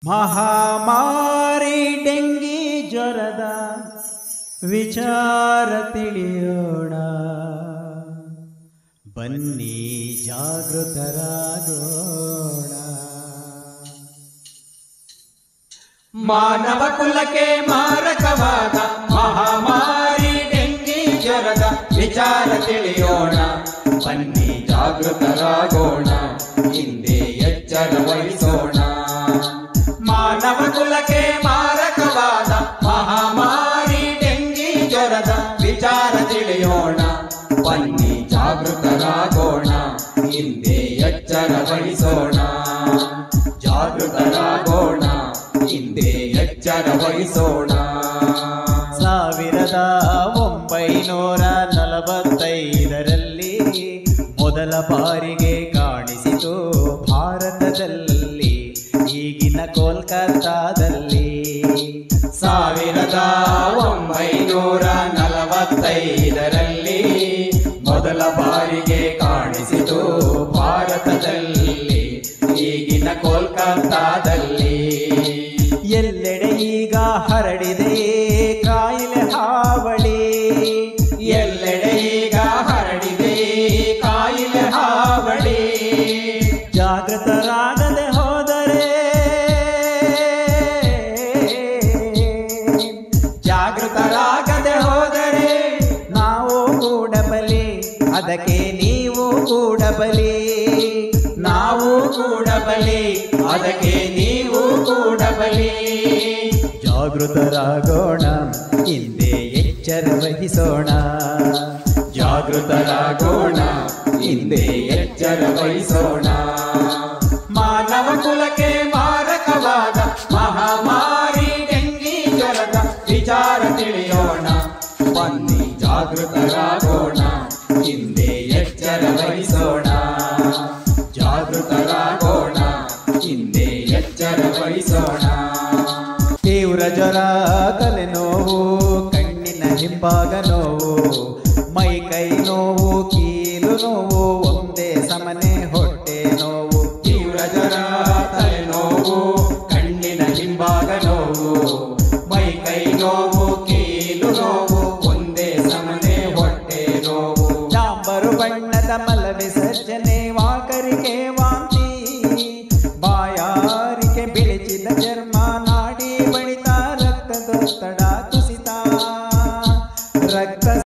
ಮಹಾಮಾರಿ ಡೆಂಗಿ ಜ್ವರದ ವಿಚಾರ ತಿಳಿಯೋಣ, ಬನ್ನಿ ಜಾಗೃತರಾಗೋಣ. ಮಾನವ ಕುಲಕ್ಕೆ ಮಾರಕವಾದ ಮಹಾಮಾರಿ ಡೆಂಗಿ ಜ್ವರದ ವಿಚಾರ ತಿಳಿಯೋಣ, ಬನ್ನಿ ಜಾಗೃತರಾಗೋಣ, ಹಿಂದೆ ಎಚ್ಚರ ವಹಿಸೋಣ. ಮಾನವ ಕುಲಕ್ಕೆ ಮಾರಕವಾದ ಮಹಾಮಾರಿ ಡೆಂಗಿ ಜ್ವರದ ವಿಚಾರ ತಿಳಿಯೋಣ, ಬನ್ನಿ ಜಾಗೃತರಾಗೋಣ, ಹಿಂದೆ ಎಚ್ಚರ ವಹಿಸೋಣ. ಜಾಗೃತರಾಗೋಣ, ಹಿಂದೆ ಎಚ್ಚರ ವಹಿಸೋಣ. 1945ರಲ್ಲಿ ಮೊದಲ ಬಾರಿಗೆ ಕಾಣಿಸಿತು ಭಾರತದಲ್ಲಿ, ಈಗಿನ ಕೋಲ್ಕತ್ತಾದಲ್ಲಿ. 1945ರಲ್ಲಿ ಮೊದಲ ಬಾರಿಗೆ ಕಾಣಿಸಿತು ಭಾರತದಲ್ಲಿ, ಈಗಿನ ಕೋಲ್ಕತ್ತಾದಲ್ಲಿ. ಎಲ್ಲೆಡೆ ಈಗ ಹರಡಿದೆ ಕಾಯಿಲೆ ಹಾವಳಿ, ಎಲ್ಲೆಡೆ ಈಗ ಹರಡಿದೆ ಕಾಯಿಲೆ ಹಾವಳಿ. ಜಾಗೃತರಾಗದೆ ಹೋದರೆ, ಜಾಗೃತರಾಗದೆ ಹೋದರೆ ನಾವು ಕೂಡ ಬಲಿ, ಅದಕ್ಕೆ ನೀವು ಕೂಡ ಬಲಿ. ನಾವು ಕೂಡ ಬಲಿ, ಅದಕ್ಕೆ ನೀವು ಕೂಡ ಬಲಿ. ಜಾಗೃತರಾಗೋಣ, ಹಿಂದೆ ಎಚ್ಚರ ವಹಿಸೋಣ. ಜಾಗೃತರಾಗೋಣ, ಹಿಂದೆ ಎಚ್ಚರ ವಹಿಸೋಣ. ಮಾನವ ಕುಲಕ್ಕೆ ಮಾರಕವಾದ ಮಹಾಮಾರಿ ಡೆಂಗಿ ಜ್ವರದ ವಿಚಾರ ತಿಳಿಯೋಣ, ಬನ್ನಿ ಜಾಗೃತರಾಗೋಣ, ಹಿಂದೆ ಎಚ್ಚರ ವಹಿಸೋಣ. ಜಾಗೃತರಾಗೋಣ, ಹಿಂದೆ ಎಚ್ಚರ ವಹಿಸೋಣ. ತೀವ್ರ ಜ್ವರ, ತಲೆನೋವು, ಕಣ್ಣಿನ ಹಿಂಭಾಗ ನೋವು, ಮೈ ಕೈ ನೋವು, ಕೀಲು ನೋವು, ಒಂದೇ ಸಮನೆ ಹೊಟ್ಟೆ ನೋವು. ತೀವ್ರ ಜ್ವರ, ತಲೆನೋವು, ಕಣ್ಣಿನ ಹಿಂಭಾಗ ನೋವು, ಮೈ ಕೈ ನೋವು, ಕೀಲು ನೋವು, ಒಂದೇ ಸಮನೆ ಹೊಟ್ಟೆ ನೋವು. ಜಾಂಬರು ಬಣ್ಣದ ಮಲ ವಿಸರ್ಜನೆ